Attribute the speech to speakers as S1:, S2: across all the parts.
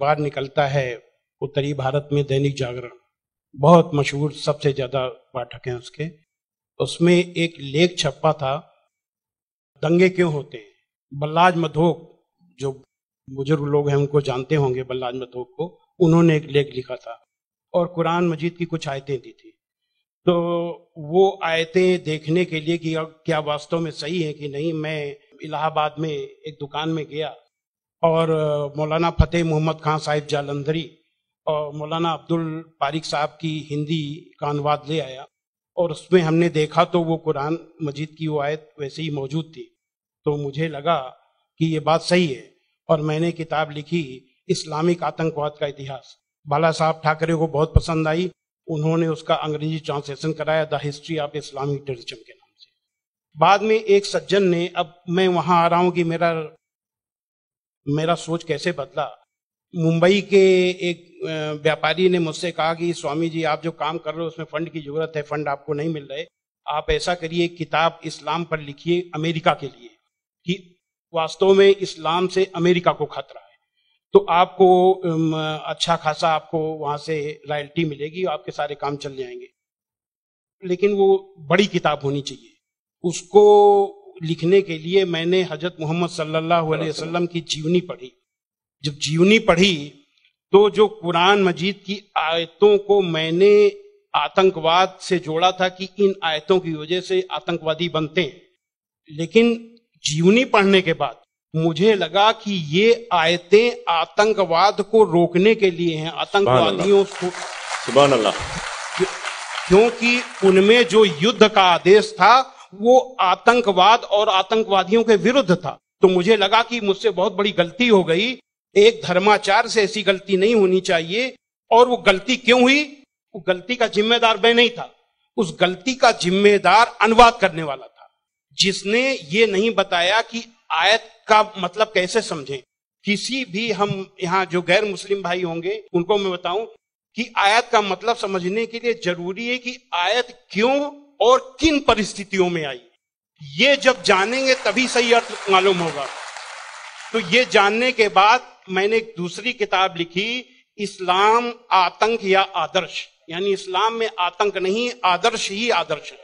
S1: अखबार निकलता है उत्तरी भारत में, दैनिक जागरण, बहुत मशहूर, सबसे ज्यादा पाठक हैं उसके। उसमें एक लेख छपा था, दंगे क्यों होते हैं। बल्लाज मधोक, जो बुजुर्ग लोग हैं उनको जानते होंगे बल्लाज मधोक को, उन्होंने एक लेख लिखा था और कुरान मजीद की कुछ आयतें दी थी। तो वो आयतें देखने के लिए कि क्या वास्तव में सही है कि नहीं, मैं इलाहाबाद में एक दुकान में गया और मौलाना फतेह मोहम्मद खान साहिब जालंधरी और मौलाना अब्दुल पारिक साहब की हिंदी का अनुवाद ले आया और उसमें हमने देखा तो वो कुरान मजीद की वो आयत वैसे ही मौजूद थी। तो मुझे लगा कि ये बात सही है और मैंने किताब लिखी, इस्लामिक आतंकवाद का इतिहास। बाला साहब ठाकरे को बहुत पसंद आई, उन्होंने उसका अंग्रेजी ट्रांसलेशन कराया, the history of Islamic terrorism के नाम से। बाद में एक सज्जन ने, अब मैं वहां आ रहा हूं कि मेरा सोच कैसे बदला। मुंबई के एक व्यापारी ने मुझसे कहा कि स्वामी जी, आप जो काम कर रहे हो उसमें फंड की जरूरत है, फंड आपको नहीं मिल रहे, आप ऐसा करिए, किताब इस्लाम पर लिखिए अमेरिका के लिए, कि वास्तव में इस्लाम से अमेरिका को खतरा है, तो आपको अच्छा खासा आपको वहां से रॉयल्टी मिलेगी, आपके सारे काम चल जाएंगे। लेकिन वो बड़ी किताब होनी चाहिए। उसको लिखने के लिए मैंने हजरत मोहम्मद सल्लल्लाहु अलैहि वसल्लम की जीवनी पढ़ी। जब जीवनी पढ़ी तो जो कुरान मजीद की आयतों को मैंने आतंकवाद से जोड़ा था कि इन आयतों की वजह से आतंकवादी बनते हैं, लेकिन जीवनी पढ़ने के बाद मुझे लगा कि ये आयतें आतंकवाद को रोकने के लिए हैं, आतंकवादियों को,
S2: सुभान अल्लाह,
S1: क्योंकि उनमें जो युद्ध का आदेश था वो आतंकवाद और आतंकवादियों के विरुद्ध था। तो मुझे लगा कि मुझसे बहुत बड़ी गलती हो गई, एक धर्माचार्य से ऐसी गलती नहीं होनी चाहिए। और वो गलती क्यों हुई? वो गलती का जिम्मेदार मैं नहीं था, उस गलती का जिम्मेदार अनुवाद करने वाला था, जिसने ये नहीं बताया कि आयत का मतलब कैसे समझें। किसी भी, हम यहाँ जो गैर मुस्लिम भाई होंगे उनको मैं बताऊं कि आयत का मतलब समझने के लिए जरूरी है कि आयत क्यों और किन परिस्थितियों में आई। ये जब जानेंगे तभी सही अर्थ मालूम होगा। तो ये जानने के बाद मैंने एक दूसरी किताब लिखी, इस्लाम आतंक या आदर्श, यानी इस्लाम में आतंक नहीं, आदर्श ही आदर्श है।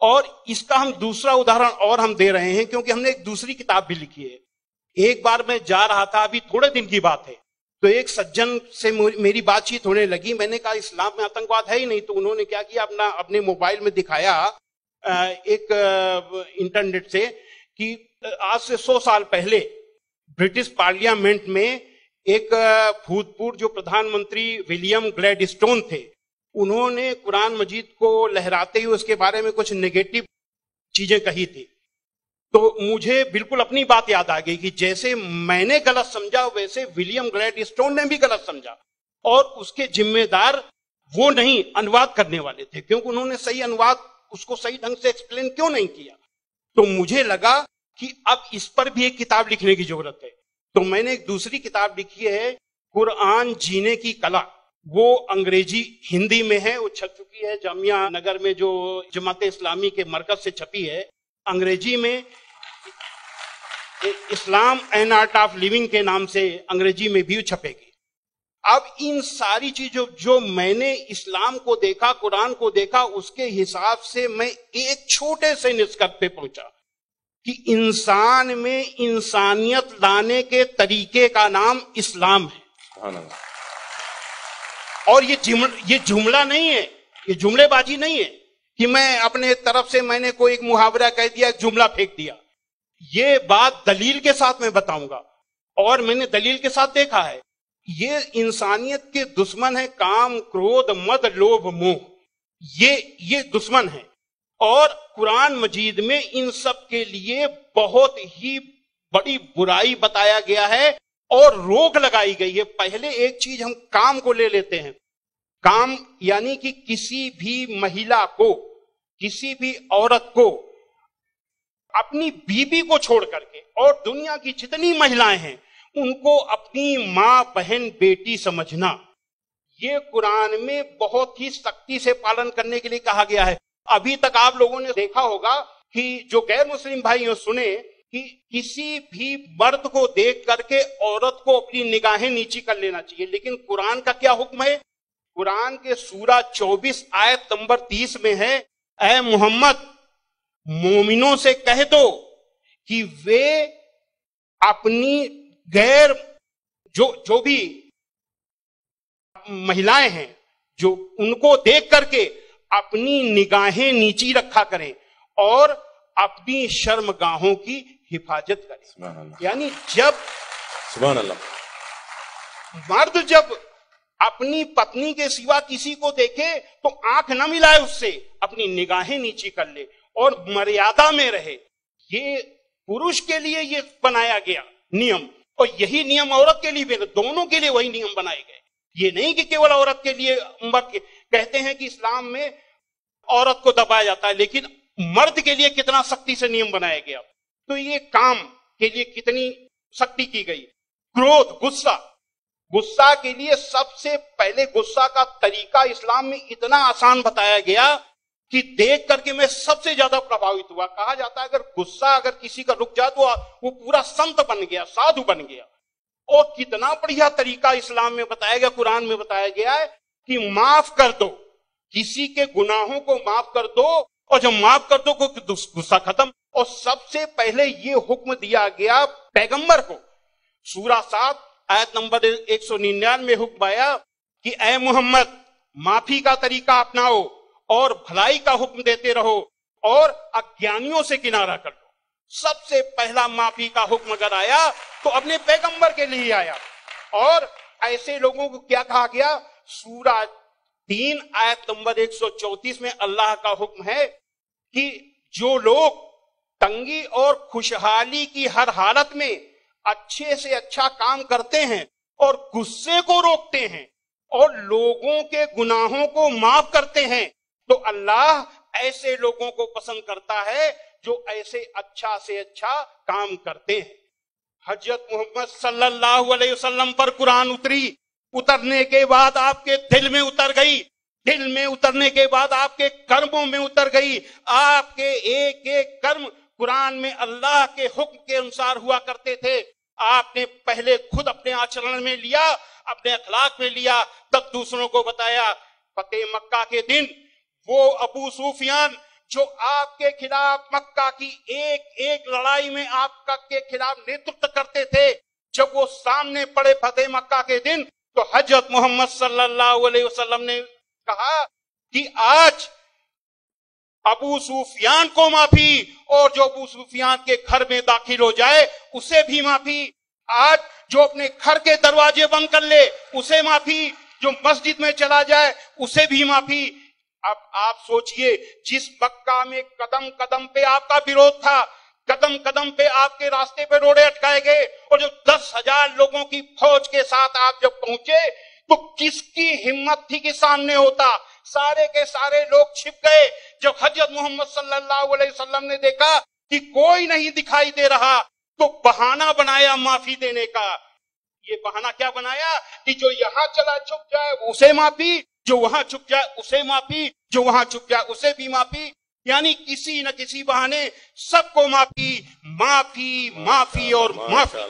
S1: और इसका हम दूसरा उदाहरण और हम दे रहे हैं क्योंकि हमने एक दूसरी किताब भी लिखी है। एक बार मैं जा रहा था, अभी थोड़े दिन की बात है, तो एक सज्जन से मेरी बातचीत होने लगी। मैंने कहा इस्लाम में आतंकवाद है ही नहीं। तो उन्होंने क्या किया, अपने मोबाइल में दिखाया एक इंटरनेट से कि आज से 100 साल पहले ब्रिटिश पार्लियामेंट में एक भूतपूर्व जो प्रधानमंत्री विलियम ग्लैडस्टोन थे, उन्होंने कुरान मजीद को लहराते हुए उसके बारे में कुछ नेगेटिव चीजें कही थी। तो मुझे बिल्कुल अपनी बात याद आ गई कि जैसे मैंने गलत समझा वैसे विलियम ग्लैडस्टोन ने भी गलत समझा, और उसके जिम्मेदार वो नहीं, अनुवाद करने वाले थे, क्योंकि उन्होंने सही अनुवाद उसको सही ढंग से एक्सप्लेन क्यों नहीं किया। तो मुझे लगा कि अब इस पर भी एक किताब लिखने की जरूरत है। तो मैंने एक दूसरी किताब लिखी है, कुरान जीने की कला। वो अंग्रेजी हिंदी में है, वो छप चुकी है जामिया नगर में, जो जमात इस्लामी के मरकज से छपी है। अंग्रेजी में इस्लाम एन आर्ट ऑफ लिविंग के नाम से अंग्रेजी में भी छपेगी। अब इन सारी चीजों जो मैंने इस्लाम को देखा, कुरान को देखा, उसके हिसाब से मैं एक छोटे से निष्कर्ष पे पहुंचा कि इंसान में इंसानियत लाने के तरीके का नाम इस्लाम है। और ये जुमला नहीं है, ये जुमलेबाजी नहीं है कि मैं अपने तरफ से मैंने कोई एक मुहावरा कह दिया, जुमला फेंक दिया। ये बात दलील के साथ मैं बताऊंगा, और मैंने दलील के साथ देखा है। ये इंसानियत के दुश्मन है, काम, क्रोध, मद, लोभ, मोह, ये दुश्मन है। और कुरान मजीद में इन सब के लिए बहुत ही बड़ी बुराई बताया गया है और रोक लगाई गई है। पहले एक चीज हम काम को ले लेते हैं। काम यानी कि किसी भी महिला को, किसी भी औरत को अपनी बीबी को छोड़ करके, और दुनिया की जितनी महिलाएं हैं उनको अपनी मां, बहन, बेटी समझना, ये कुरान में बहुत ही सख्ती से पालन करने के लिए कहा गया है। अभी तक आप लोगों ने देखा होगा कि जो गैर मुस्लिम भाई सुने कि किसी भी मर्द को देख करके औरत को अपनी निगाहें नीची कर लेना चाहिए। लेकिन कुरान का क्या हुक्म है? कुरान के सूरा 24 आयत नंबर 30 में है, ऐ मोहम्मद मोमिनों से कह दो कि वे अपनी गैर जो भी महिलाएं हैं जो उनको देख करके अपनी निगाहें नीची रखा करें और अपनी शर्मगाहों की हिफाजत करें। यानी जब
S2: सुभान अल्लाह,
S1: मर्द जब अपनी पत्नी के सिवा किसी को देखे तो आंख न मिलाए उससे, अपनी निगाहें नीची कर ले और मर्यादा में रहे। ये पुरुष के लिए ये बनाया गया नियम, और यही नियम औरत के लिए भी, दोनों के लिए वही नियम बनाए गए। ये नहीं कि केवल औरत के लिए। कहते हैं कि इस्लाम में औरत को दबाया जाता है, लेकिन मर्द के लिए कितना सख्ती से नियम बनाया गया। तो ये काम के लिए कितनी सख्ती की गई। क्रोध, गुस्सा के लिए सबसे पहले गुस्सा का तरीका इस्लाम में इतना आसान बताया गया कि देख करके मैं सबसे ज्यादा प्रभावित हुआ। कहा जाता है अगर गुस्सा अगर किसी का रुक जाए तो वो पूरा संत बन गया, साधु बन गया। और कितना बढ़िया तरीका इस्लाम में बताया गया, कुरान में बताया गया है कि माफ कर दो, किसी के गुनाहों को माफ कर दो, और जब माफ कर दो को गुस्सा खत्म। और सबसे पहले ये हुक्म दिया गया पैगंबर को। सूरा 7 आयत नंबर 199 में हुक्म आया कि ऐ मोहम्मद माफी का तरीका अपनाओ और भलाई का हुक्म देते रहो और अज्ञानियों से किनारा कर लो। सबसे पहला माफी का हुक्म अगर आया तो अपने पैगंबर के लिए आया। और ऐसे लोगों को क्या कहा गया? सूरा 3 आयत नंबर 134 में अल्लाह का हुक्म है कि जो लोग तंगी और खुशहाली की हर हालत में अच्छे से अच्छा काम करते हैं और गुस्से को रोकते हैं और लोगों के गुनाहों को माफ करते हैं, तो अल्लाह ऐसे लोगों को पसंद करता है जो ऐसे अच्छा से अच्छा काम करते हैं। हजरत मोहम्मद सल्लल्लाहु अलैहि वसल्लम पर कुरान उतरने के बाद आपके दिल में उतर गई। दिल में उतरने के बाद आपके कर्मों में उतर गई। आपके एक एक कर्म कुरान में अल्लाह के हुक्म के अनुसार हुआ करते थे। आपने पहले खुद अपने आचरण में लिया, अपने अखलाक में लिया, तब दूसरों को बताया। फतेह मक्का के दिन वो अबू सुफियान जो आपके खिलाफ मक्का की एक एक लड़ाई में आपका के खिलाफ नेतृत्व करते थे, जब वो सामने पड़े फतेह मक्का के दिन, तो हजरत मोहम्मद सल्लल्लाहु अलैहि वसल्लम ने कहा कि आज अबू सुफियान को माफी, और जो अबू सुफियान के घर में दाखिल हो जाए उसे भी माफी। आज जो अपने घर के दरवाजे बंद कर ले उसे माफी, जो मस्जिद में चला जाए उसे भी माफी। अब आप सोचिए, जिस मक्का में कदम कदम पे आपका विरोध था, कदम कदम पे आपके रास्ते पे रोड़े अटकाए गए, और जो 10,000 लोगों की फौज के साथ आप जब पहुंचे तो किसकी हिम्मत थी कि सामने होता? सारे के सारे लोग छिप गए। जब हजरत मोहम्मद सल्लल्लाहु अलैहि वसल्लम ने देखा कि कोई नहीं दिखाई दे रहा, तो बहाना बनाया माफी देने का। ये बहाना क्या बनाया कि जो यहां चला छुप जाए उसे माफी, जो वहां छुप जाए उसे माफी, जो वहां छुप जाए उसे भी माफी। यानी किसी न किसी बहाने सबको माफी, माफी, माफी और माफी।